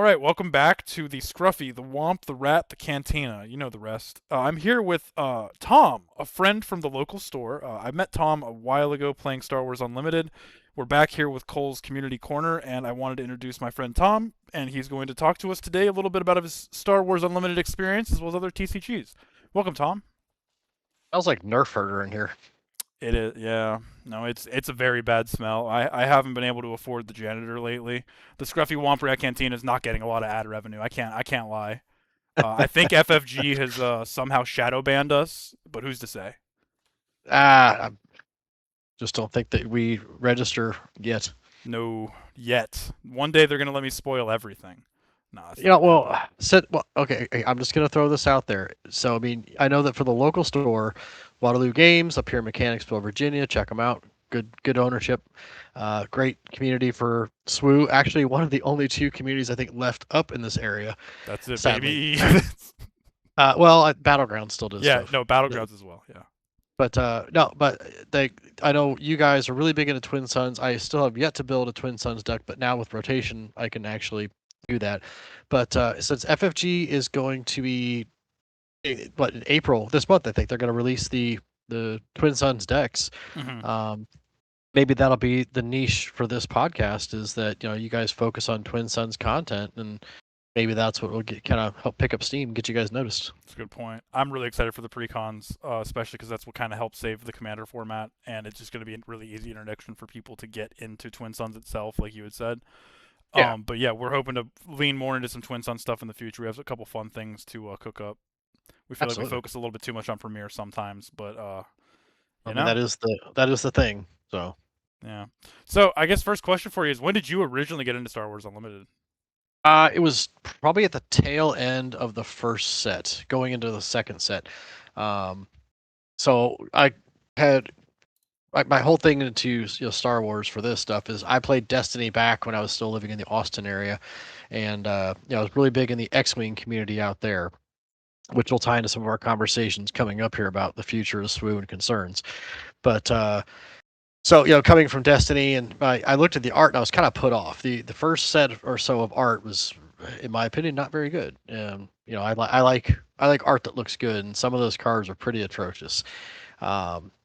right, welcome back to the Scruffy, the Womp, the Rat, the Cantina. You know the rest. I'm here with Tom, a friend from the local store. I met Tom a while ago playing Star Wars Unlimited. We're back here with Cole's Community Corner, and I wanted to introduce my friend Tom, and he's going to talk to us today a little bit about his Star Wars Unlimited experience as well as other TCGs. Welcome, Tom. Smells like Nerf herder in here. It is, yeah. No, it's a very bad smell. I haven't been able to afford the janitor lately. The Scruffy Womp Rat Canteen is not getting a lot of ad revenue. I can't lie. I think FFG has somehow shadow banned us, but who's to say? I just don't think that we register yet. No, yet. One day they're gonna let me spoil everything. Nah, that's You know, not gonna well, happen. okay, I'm just gonna throw this out there. So, I mean, I know that for the local store, Waterloo Games up here in Mechanicsville, Virginia, check them out. Good ownership, great community for SWU. Actually, one of the only two communities I think left up in this area, That's it, sadly. baby. Battleground still does Yeah, stuff. no battlegrounds as well. Yeah. But no, but they I know you guys are really big into Twin Suns. I still have yet to build a Twin Suns deck, but now with rotation, I can actually do that. But since FFG is going to be what in April this month, I think they're going to release the Twin Suns decks. Hmm. Um, Maybe that'll be the niche for this podcast is that you guys focus on Twin Suns content, and maybe that's what will get kind of help pick up steam, get you guys noticed. That's a good point. I'm really excited for the precons, especially because that's what kind of helps save the commander format, and it's just going to be a really easy introduction for people to get into Twin Suns itself, like you had said. Yeah, But yeah, we're hoping to lean more into some Twin Sun stuff in the future. We have a couple fun things to cook up. We feel like we absolutely. focus a little bit too much on Premiere sometimes, but I you mean know, that is the thing. So. yeah. So I guess first question for you is, when did you originally get into Star Wars Unlimited? It was probably at the tail end of the first set, going into the second set. Um, so I had my whole thing into Star Wars for this stuff is I played Destiny back when I was still living in the Austin area, and I was really big in the X-wing community out there, which will tie into some of our conversations coming up here about the future of SWU and concerns. But so coming from Destiny, and I looked at the art and I was kind of put off. The first set or so of art was, in my opinion, not very good. I like art that looks good, and some of those cards are pretty atrocious.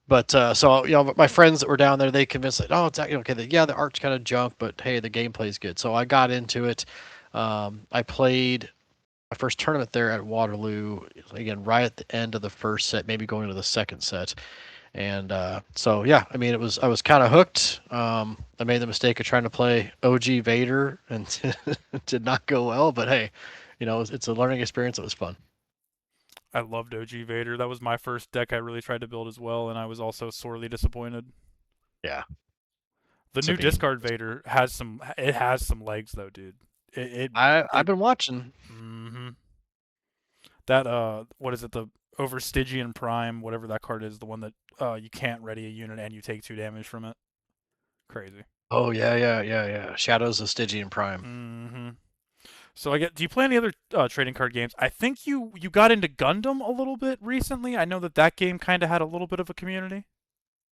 But so my friends that were down there, they convinced that oh, it's okay. Yeah, the art's kind of junk, but hey, the gameplay's good. So I got into it. I played my first tournament there at Waterloo again, right at the end of the first set, maybe going into the second set. And so yeah, I mean, I was kind of hooked. I made the mistake of trying to play OG Vader and it did not go well. But hey, it's a learning experience. It was fun. I loved OG Vader. That was my first deck I really tried to build as well, and I was also sorely disappointed. Yeah, The new Sabine. discard Vader has some. It has some legs though, dude. It I've it. been watching. Mm-hmm. That what is it? The over Stygian Prime, whatever that card is, the one that you can't ready a unit and you take 2 damage from it. Crazy. Oh yeah. Shadows of Stygian Prime. Mm-hmm. So I get. Do you play any other trading card games? I think you got into Gundam a little bit recently. I know that game kind of had a little bit of a community.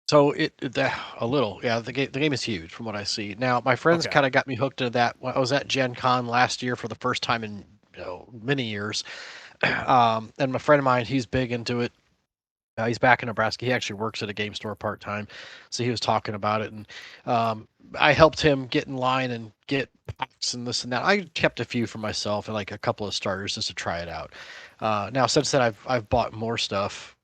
So a little, yeah. The game is huge from what I see. Now my friends Okay. kind of got me hooked into that. When I was at Gen Con last year for the first time in many years. And my friend of mine, he's big into it. He's back in Nebraska. He actually works at a game store part time, so he was talking about it, and I helped him get in line and get packs and this and that. I kept a few for myself and like a couple of starters just to try it out. Now since then, I've bought more stuff,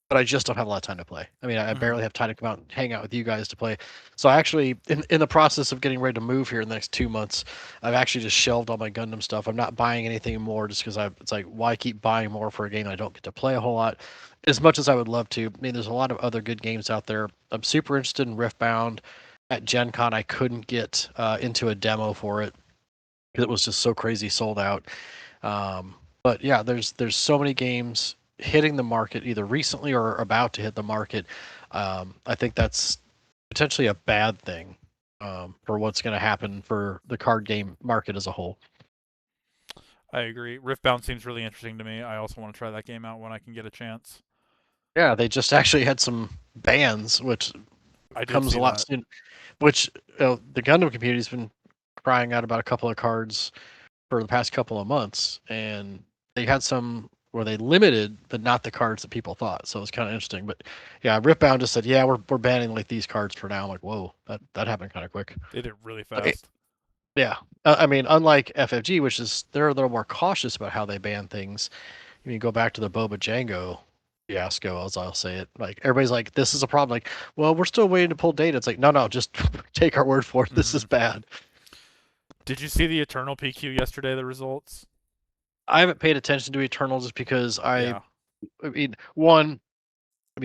but I just don't have a lot of time to play. I mean, I Mm-hmm. barely have time to come out and hang out with you guys to play. So I actually, in the process of getting ready to move here in the next 2 months, I've actually just shelved all my Gundam stuff. I'm not buying anything more just because it's like, why keep buying more for a game I don't get to play a whole lot? As much as I would love to. I mean, there's a lot of other good games out there. I'm super interested in Riftbound. At Gen Con, I couldn't get into a demo for it because it was just so crazy sold out. But yeah, there's so many games hitting the market either recently or about to hit the market. I think that's potentially a bad thing for what's going to happen for the card game market as a whole. I agree. Riftbound seems really interesting to me. I also want to try that game out when I can get a chance. Yeah, they just actually had some bans, which I did comes see a lot that. soon. Which the Gundam community's been crying out about a couple of cards. for the past couple of months, and they had some where they limited, but not the cards that people thought. So it was kind of interesting. But yeah, Ripbound just said, yeah, we're banning like these cards for now. I'm like, whoa, that happened kind of quick. They did it really Like, fast. yeah, I mean, unlike FFG, which is they're a little more cautious about how they ban things. I mean, go back to the Boba Django fiasco, as I'll say it. Like everybody's like, this is a problem. Like, well, we're still waiting to pull data. It's like, no, just take our word for it. This is Hmm. bad. Did you see the Eternal PQ yesterday? The results? I haven't paid attention to Eternal just because Yeah. I mean, one, I'm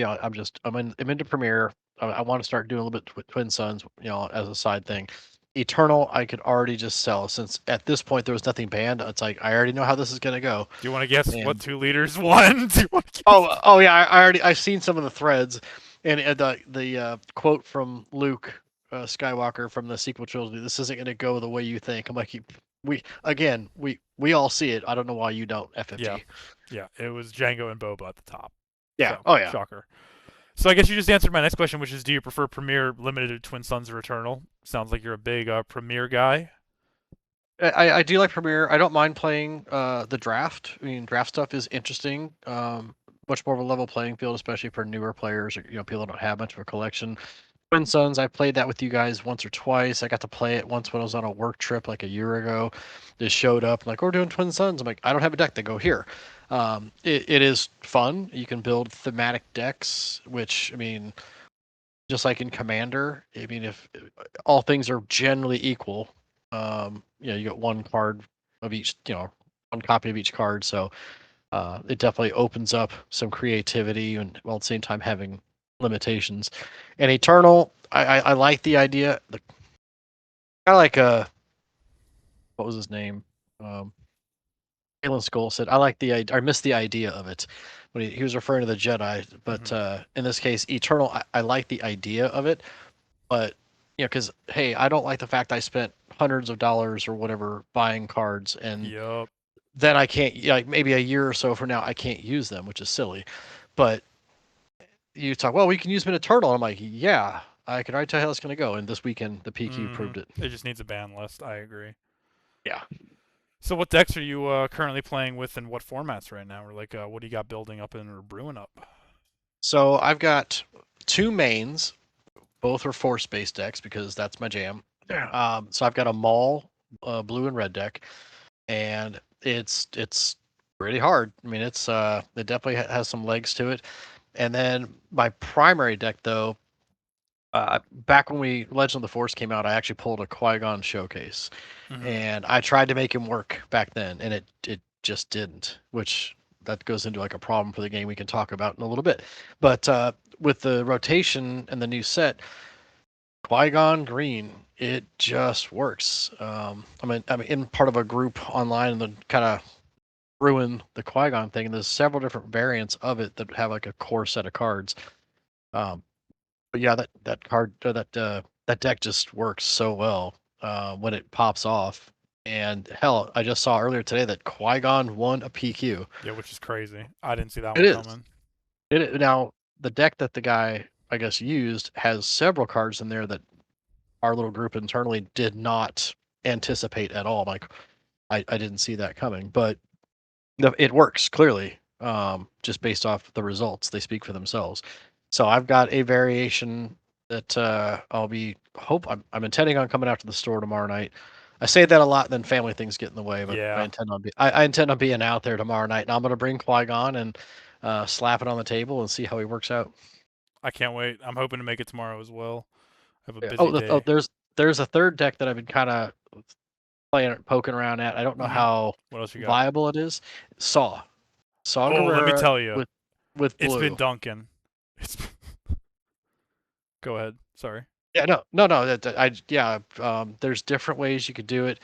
into Premiere. I want to start doing a little bit with Twin Suns, as a side thing. Eternal, I could already just sell since at this point there was nothing banned. It's like I already know how this is gonna go. Do you want to guess what And 2 liters won? Do you want to guess? oh yeah, I've seen some of the threads, and the quote from Luke Skywalker from the sequel trilogy. This isn't gonna go the way you think. I'm like, we all see it. I don't know why you don't. Yeah. FFG. Yeah. It was Django and Boba at the top. Yeah. So Oh yeah. shocker. So I guess you just answered my next question, which is, do you prefer Premier Limited to Twin Suns or Eternal? Sounds like you're a big Premier guy. I do like Premiere. I don't mind playing the draft. I mean, draft stuff is interesting. Much more of a level playing field, especially for newer players or people that don't have much of a collection. Twin Suns, I played that with you guys once or twice. I got to play it once when I was on a work trip like a year ago. Just showed up like we're doing Twin Suns. I'm like, I don't have a deck. They go here. It is fun. You can build thematic decks, which I mean, just like in Commander. I mean, if all things are generally equal, you get one card of each, one copy of each card. So it definitely opens up some creativity and while at the same time having limitations. And Eternal, I like the idea. Kind of like what was his name? Um, Galen Skull said, I like the idea. I missed the idea of it when he was referring to the Jedi. But Hmm. in this case, Eternal, I like the idea of it. But because hey, I don't like the fact I spent hundreds of dollars or whatever buying cards, and Yup. then I can't, like maybe a year or so from now I can't use them, which is silly. But you talk, well, we can use them in Eternal. I'm like, yeah, I can already tell how it's going to go. And this weekend the PQ Hmm. proved it. It just needs a ban list. I agree. Yeah. So what decks are you currently playing with, and what formats right now? Or like, what do you got building up and or brewing up? So I've got two mains. Both are force based decks because that's my jam. Yeah. So I've got a Maul blue and red deck, and it's pretty hard. I mean, it definitely has some legs to it. And then my primary deck, though, back when Legend of the Force came out, I actually pulled a Qui-Gon showcase, Hmm. and I tried to make him work back then, and it just didn't. Which that goes into like a problem for the game we can talk about in a little bit. But with the rotation and the new set, Qui-Gon Green, it just works. I'm in part of a group online and then kind of ruin the Qui-Gon thing. And there's several different variants of it that have like a core set of cards. Um, but yeah, that card that deck just works so well when it pops off. And hell, I just saw earlier today that Qui-Gon won a PQ. Yeah, which is crazy. I didn't see that It one is. coming. Now the deck that the guy I guess used has several cards in there that our little group internally did not anticipate at all. Like I didn't see that coming, but it works clearly. Just based off the results, they speak for themselves. So I've got a variation that I'm intending on coming out to the store tomorrow night. I say that a lot, then family things get in the way, but Yeah, I intend on being out there tomorrow night, and I'm gonna bring Qui-Gon and slap it on the table and see how he works out. I can't wait. I'm hoping to make it tomorrow as well. I have a Yeah. busy day. There's a third deck that I've been kind of playing poking around at. I don't know Hmm. how What else you got? viable it is. Saw Oh, let me Gerrera tell you, with it's been blue. Duncan. It's. Go ahead. Sorry. Yeah, no. I yeah. There's different ways you could do it.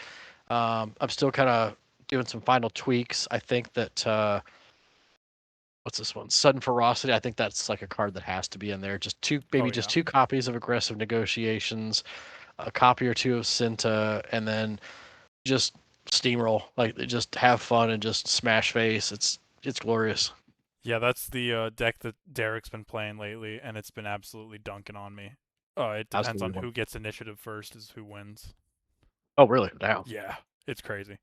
I'm still kind of doing some final tweaks. I think that what's this one? Sudden Ferocity. I think that's like a card that has to be in there. Oh Just yeah. two copies of Aggressive Negotiations, a copy or two of Cinta, and then just steamroll. Like just have fun and just smash face. It's glorious. Yeah, that's the deck that Derek's been playing lately, and it's been absolutely dunking on me. It depends Absolutely on one. who gets initiative first is who wins. Oh, really? Now. Yeah, it's crazy.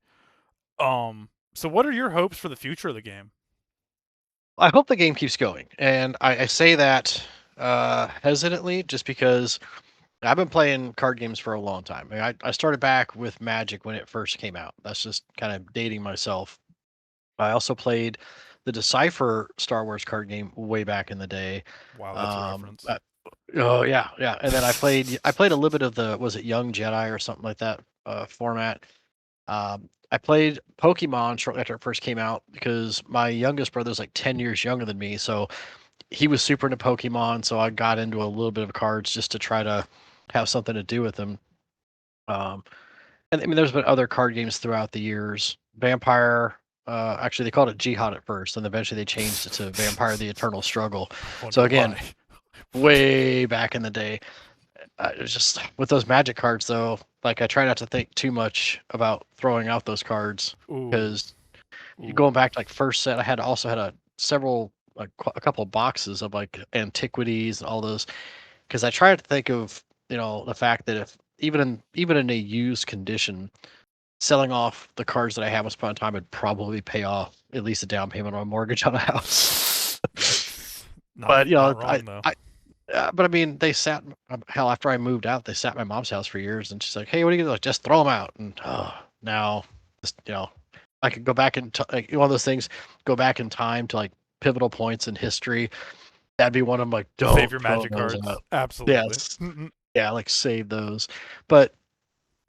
So what are your hopes for the future of the game? I hope the game keeps going, and I say that hesitantly, just because I've been playing card games for a long time. I started back with Magic when it first came out. That's just kind of dating myself. I also played the Decipher Star Wars card game way back in the day. Wow, that's a Um, reference. uh, oh yeah, yeah. And then I played a little bit of the, was it Young Jedi or something like that format. I played Pokemon shortly after it first came out because my youngest brother's like 10 years younger than me, so he was super into Pokemon. So I got into a little bit of cards just to try to have something to do with him. Um, and I mean, there's been other card games throughout the years. Vampire, actually, they called it Jihad at first, and eventually they changed it to Vampire: The Eternal Struggle. I wonder So again, why. way back in the day, it was just with those Magic cards though. Like I try not to think too much about throwing out those cards Ooh, because ooh. going back to like first set, I had also had a several like a couple boxes of like antiquities and all those, because I try to think of, the fact that if even in a used condition, selling off the cards that I have once upon a time would probably pay off at least a down payment on a mortgage on a house. Yikes. Not But not wrong though. but I mean, they sat, hell, after I moved out, they sat at my mom's house for years, and she's like, "Hey, what are you gonna do?" Like, just throw them out. And now, just, I could go back and like one of those things, go back in time to like pivotal points in history. That'd be one of them. Like, Save don't your throw magic those cards. out. Absolutely. Yes, yeah, like save those. But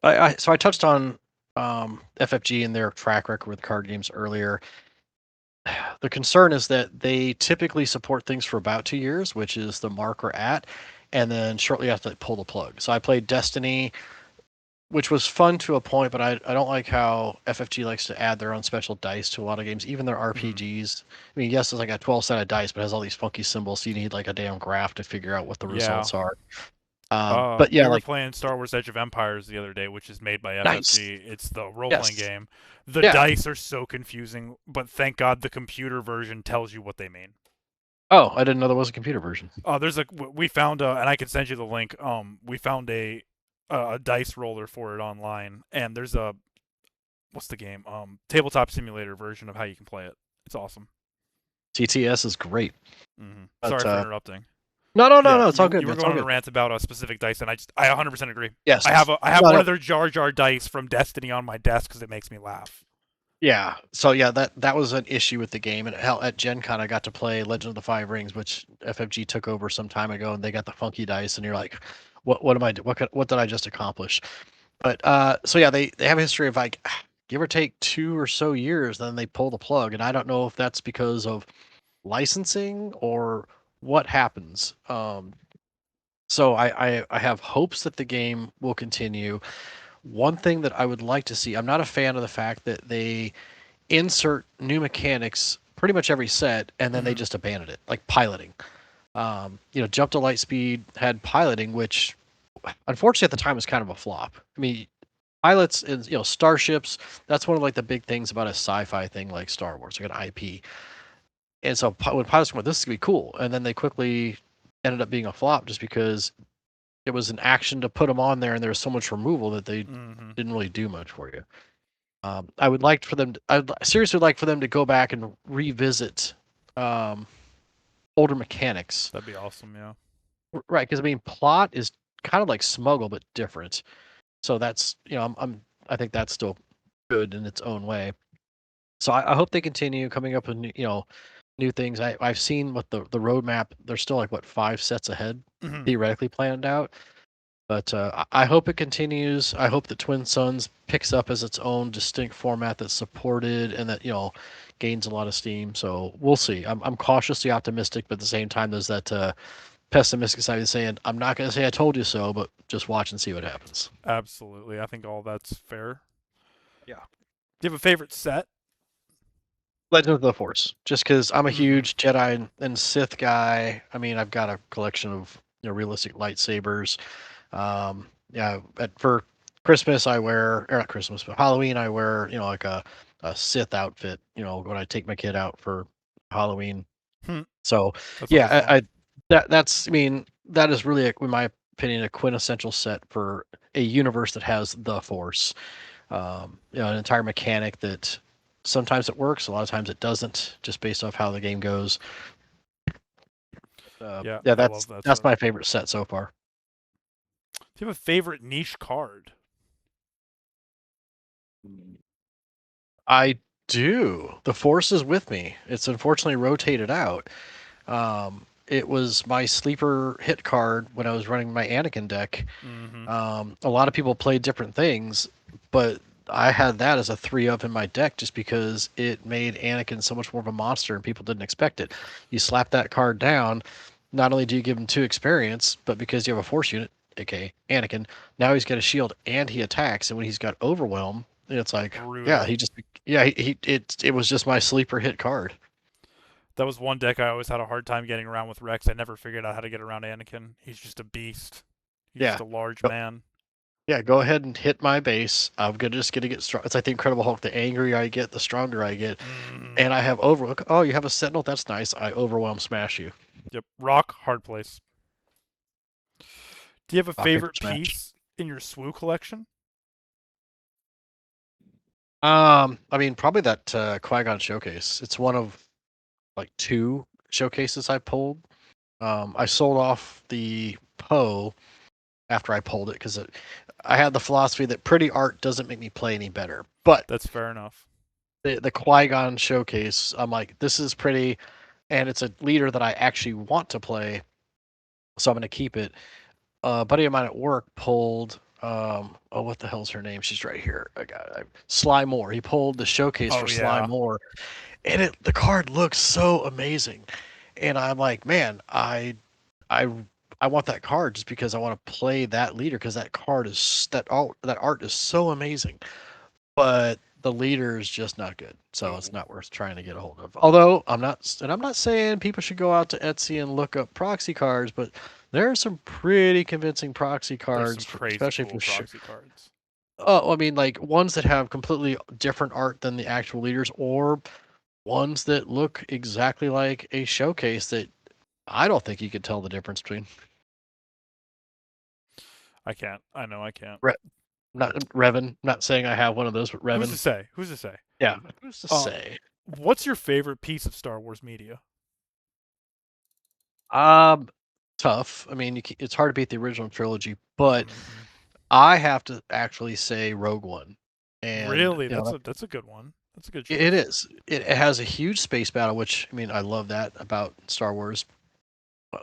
so I touched on FFG and their track record with card games earlier. The concern is that they typically support things for about 2 years, which is the mark we're at, and then shortly after they pull the plug. So I played Destiny, which was fun to a point, but I don't like how FFG likes to add their own special dice to a lot of games, even their Mhm. RPGs. I mean, yes, it's like a 12-sided dice, but it has all these funky symbols, so you need like a damn graph to figure out what the Yeah. results are. But yeah, We were like playing Star Wars Edge of Empires the other day, which is made by nice. FFG. It's the role-playing Yes. game. The Yeah. dice are so confusing, but thank God the computer version tells you what they mean. Oh, I didn't know there was a computer version. There's a we found and I can send you the link. We found a dice roller for it online, and there's a what's the game? Tabletop simulator version of how you can play it. It's awesome. TTS is great. But Sorry for interrupting. no, no, no, Yeah, no, it's all you good, man. were It's going all on a good. rant about a specific dice, and I 100% agree. Yes. I have No, one no. of their Jar Jar dice from Destiny on my desk because it makes me laugh. Yeah. So yeah, that was an issue with the game. And hell, at Gen Con, I got to play Legend of the Five Rings, which FFG took over some time ago, and they got the funky dice, and you're like, what am I what did I just accomplish? But so yeah, they have a history of like give or take 2 or so years, then they pull the plug, and I don't know if that's because of licensing or what happens. So I have hopes that the game will continue. One thing that I would like to see, I'm not a fan of the fact that they insert new mechanics pretty much every set and then they Mm-hmm. just abandon it, like piloting. Jump to light speed had piloting, which unfortunately at the time was kind of a flop. I mean, pilots and starships, that's one of like the big things about a sci-fi thing like Star Wars, like an IP. And so when pilots went, this is gonna be cool, and then they quickly ended up being a flop just because it was an action to put them on there, and there was so much removal that they Mm-hmm. didn't really do much for you. I would like for them. I'd seriously like for them to go back and revisit um, older mechanics. That'd be awesome. Yeah. Right? Because I mean, plot is kind of like Smuggle but different. So that's I think that's still good in its own way. So I hope they continue coming up with new things. I've seen what the roadmap. They're still like what 5 sets ahead Mm-hmm. theoretically planned out. But I hope it continues. I hope that Twin Suns picks up as its own distinct format that's supported and that gains a lot of steam. So we'll see. I'm cautiously optimistic, but at the same time, there's that pessimistic side of saying I'm not going to say I told you so, but just watch and see what happens. Absolutely. I think all that's fair. Yeah. Do you have a favorite set? Legend of the Force, just because I'm a Mm-hmm. huge Jedi and Sith guy. I mean, I've got a collection of realistic lightsabers. Yeah, for Christmas I wear, or not Christmas, but Halloween I wear, like a Sith outfit. When I take my kid out for Halloween. Hmm. So That's always yeah, fun. I mean, that is really, in my opinion, a quintessential set for a universe that has the Force. An entire mechanic that sometimes it works, a lot of times it doesn't, just based off how the game goes. Yeah, Yeah, I love that that's set. my favorite set so far. Do you have a favorite niche card? I do. The Force is with me. It's unfortunately rotated out. It was my sleeper hit card when I was running my Anakin deck. Mm-hmm. A lot of people played different things, but I had that as a 3 of in my deck just because it made Anakin so much more of a monster and people didn't expect it. You slap that card down, not only do you give him 2 experience, but because you have a Force unit, aka Anakin, now he's got a shield and he attacks. And when he's got Overwhelm, it's like, yeah, Brutal. he just, yeah, it was just my sleeper hit card. That was one deck I always had a hard time getting around with Rex. I never figured out how to get around Anakin. He's just a beast. He's just Yeah. a large man. Yeah, go ahead and hit my base. I'm gonna just gonna get strong. It's like the Incredible Hulk. The angrier I get, the stronger I get. Mm. And I have over. Oh, you have a Sentinel. That's nice. I overwhelm smash you. Yep. Rock, hard place. Do you have a Rock paper favorite smash. piece in your SWU collection? I mean, probably that Qui-Gon showcase. It's one of like 2 showcases I pulled. I sold off the Poe after I pulled it because I had the philosophy that pretty art doesn't make me play any better. But That's fair enough. the Qui-Gon showcase, I'm like, this is pretty, and it's a leader that I actually want to play, so I'm going to keep it. A buddy of mine at work pulled, oh, what the hell's her name? She's right here. I got it. Sly Moore. He pulled the showcase Oh for Sly yeah. Moore, and the card looks so amazing. And I'm like, man, I I want that card just because I want to play that leader because that card is that art is so amazing. But the leader is just not good, so it's Ooh. not worth trying to get a hold of. Although I'm not saying people should go out to Etsy and look up proxy cards, but there are some pretty convincing proxy There's some cards, crazy especially cool for sure. proxy cards. Oh, I mean, like ones that have completely different art than the actual leaders, or ones that look exactly like a showcase that I don't think you could tell the difference between. I can't. I know I can't. Re- Not Revan. Not saying I have one of those, but Who's to Revan. say? Who's to say? Yeah, who's to Uh, say? what's your favorite piece of Star Wars media? Um, Tough. I mean, it's hard to beat the original trilogy, but Mm-hmm. I have to actually say Rogue One, and Really? That's a good one. That's a good it choice. is. It has a huge space battle, which I mean, I love that about Star Wars.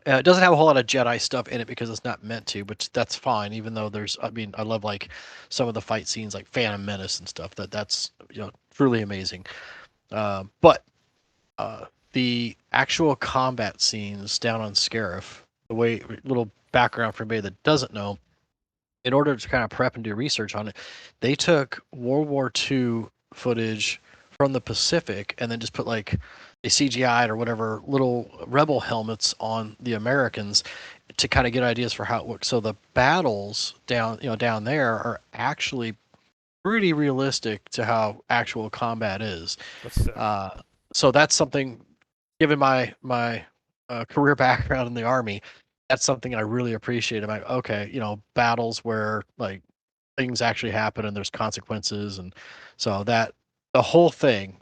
It doesn't have a whole lot of Jedi stuff in it because it's not meant to, but that's fine. Even though I mean, I love like some of the fight scenes, like Phantom Menace and stuff. That's truly amazing. But the actual combat scenes down on Scarif, the way little background for anybody that doesn't know, in order to kind of prep and do research on it, they took World War II footage from the Pacific and then just put like a CGI or whatever little rebel helmets on the Americans to kind of get ideas for how it works. So the battles down there are actually pretty realistic to how actual combat is. That's sick. Uh, so that's something, given my career background in the army, that's something I really appreciate. I'm like, okay, battles where like things actually happen and there's consequences, and so that the whole thing.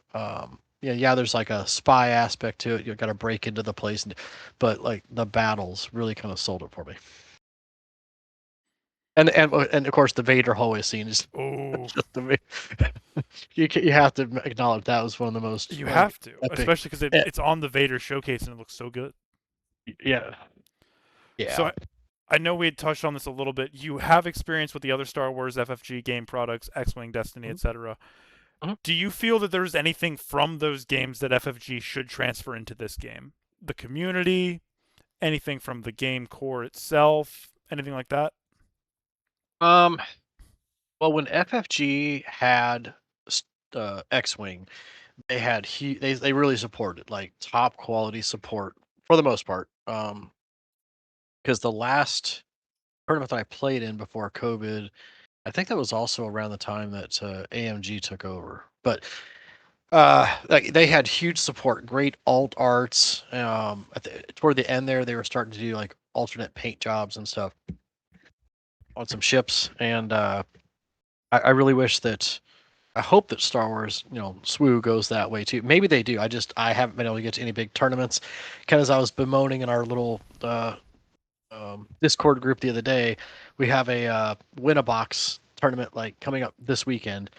Yeah, there's like a spy aspect to it. You got to break into the place, but like the battles really kind of sold it for me. And of course the Vader hallway scene is Oh, just the you have to acknowledge that was one of the most you like have to, epic. especially because eh, it's on the Vader showcase and it looks so good. Yeah, So yeah. I know we had touched on this a little bit. You have experience with the other Star Wars FFG game products, X-wing, Destiny, Mhm, etc. mhm. Do you feel that there's anything from those games that FFG should transfer into this game? The community, anything from the game core itself, anything like that? Um, well, when FFG had X-wing, they really supported like top quality support for the most part. Because the last tournament that I played in before COVID, I think that was also around the time that AMG took over. But like they had huge support, great alt arts. Toward the end there, they were starting to do like alternate paint jobs and stuff on some ships, and I really wish that. I hope that Star Wars, SWU goes that way too. Maybe they do. I haven't been able to get to any big tournaments. Kind of as I was bemoaning in our little Discord group the other day, we have a win-a-box tournament like coming up this weekend,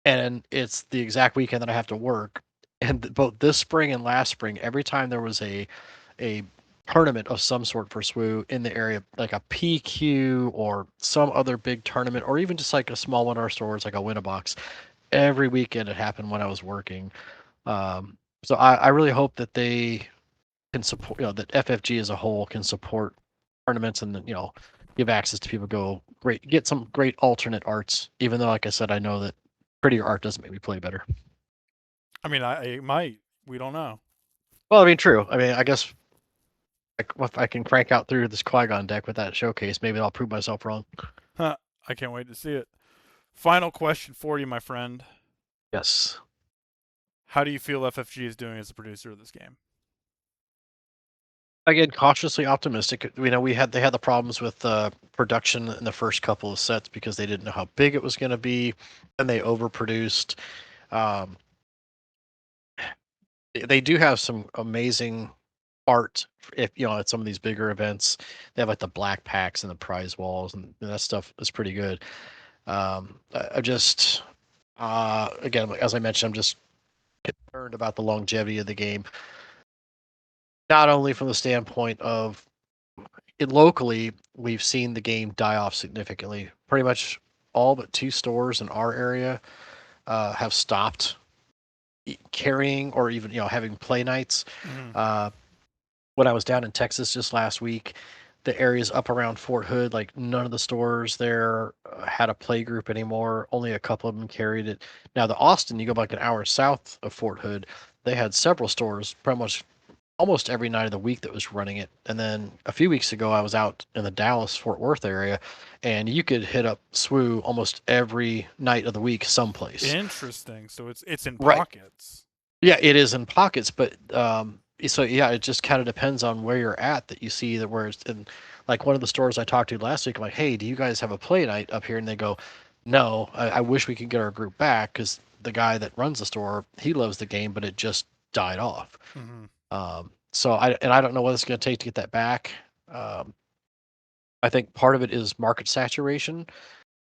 and it's the exact weekend that I have to work. And both this spring and last spring, every time there was a tournament of some sort for SWU in the area, like a PQ or some other big tournament, or even just like a small one of our stores, like a win-a-box, every weekend it happened when I was working. So I really hope that they can support, that FFG as a whole can support tournaments and give access to people. Get some great alternate arts. Even though, like I said, I know that prettier art doesn't make me play better. I mean, it might. We don't know. Well, I mean, true. I mean, I guess if I can crank out through this Qui-Gon deck with that showcase, maybe I'll prove myself wrong. Huh. I can't wait to see it. Final question for you, my friend. Yes. How do you feel FFG is doing as a producer of this game? Again, cautiously optimistic. They had the problems with production in the first couple of sets because they didn't know how big it was going to be, and they overproduced. Um, they do have some amazing art. If at some of these bigger events, they have like the black packs and the prize walls, and that stuff is pretty good. I just, again, as I mentioned, I'm just concerned about the longevity of the game. Not only from the standpoint of locally, we've seen the game die off significantly. Pretty much all but two stores in our area have stopped carrying or even having play nights. Mm-hmm. Uh, when I was down in Texas just last week, the areas up around Fort Hood, like none of the stores there had a play group anymore. Only a couple of them carried it. Now the Austin, you go back an hour south of Fort Hood, they had several stores pretty much almost every night of the week that was running it. And then a few weeks ago, I was out in the Dallas Fort Worth area, and you could hit up SWU almost every night of the week someplace. Interesting. So it's in Right. pockets. Yeah, it is in pockets, but so yeah, it just kind of depends on where you're at that you see that where it's in. Like one of the stores I talked to last week, I'm like, hey, do you guys have a play night up here? And they go, no. I wish we could get our group back because the guy that runs the store, he loves the game, but it just died off. Mm-hmm. So I don't know what it's going to take to get that back. Um, I think part of it is market saturation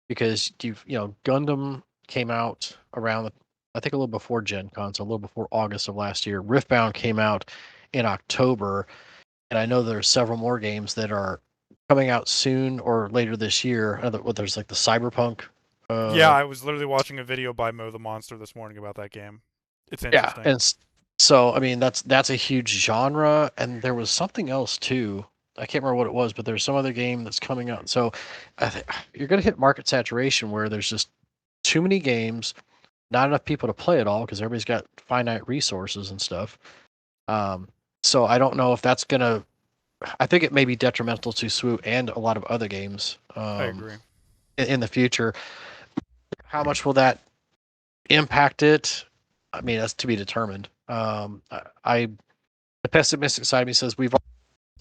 because Gundam came out around I think a little before Gen Con, so a little before August of last year. Riftbound came out in October, and I know there's several more games that are coming out soon or later this year. There's like the Cyberpunk. Yeah, Uh, I was literally watching a video by Mo the Monster this morning about that game. It's yeah, interesting. and so I mean that's a huge genre, and there was something else too. I can't remember what it was, but there's some other game that's coming out. So you're going to hit market saturation where there's just too many games, not enough people to play it all because everybody's got finite resources and stuff. Um, so I don't know if that's going to. I think it may be detrimental to SWU and a lot of other games I agree. in the future. How much will that impact it? I mean, that's to be determined. The pessimistic side of me says we've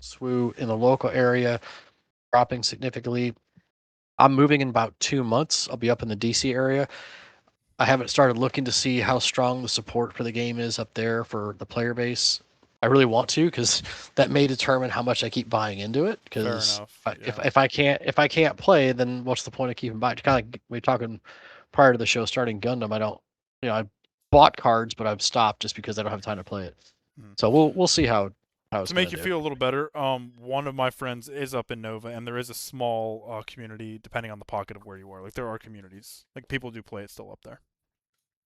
SWU in the local area dropping significantly. I'm moving in about 2 months. I'll be up in the DC area. I haven't started looking to see how strong the support for the game is up there for the player base. I really want to because that may determine how much I keep buying into it. Fair Because enough. Yeah. if I can't play, then what's the point of keeping buying? Kind of like we were talking prior to the show starting Gundam. I don't, I bought cards, but I've stopped just because I don't have time to play it. Mhm. So we'll see how it's To gonna make you do. feel a little better, one of my friends is up in Nova, and there is a small community depending on the pocket of where you are. Like there are communities, like people do play it still up there.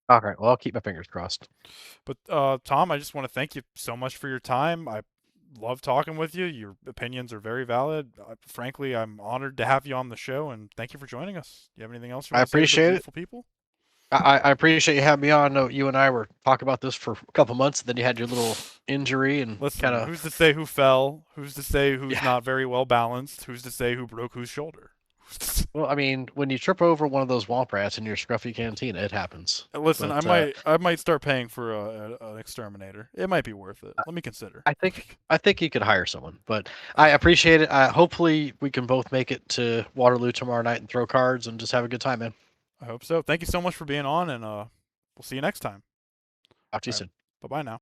All right, well I'll keep my fingers crossed. But Tom, I just want to thank you so much for your time. I love talking with you. Your opinions are very valid. Frankly, I'm honored to have you on the show, and thank you for joining us. Do you have anything else you I want to say to the appreciate it. beautiful people? I appreciate you having me on. I know you and I were talking about this for a couple months, and then you had your little injury and kind Listen, of who's to say who fell? Who's to say who's yeah. not very well balanced? Who's to say who broke whose shoulder? Well, I mean, when you trip over one of those womp rats in your scruffy cantina, it happens. Listen, But I might start paying for an exterminator. It might be worth it. Let me consider. I think you could hire someone. But I appreciate it. Hopefully, we can both make it to Waterloo tomorrow night and throw cards and just have a good time, man. I hope so. Thank you so much for being on, and we'll see you next time. Talk to you All right. soon. Bye bye now.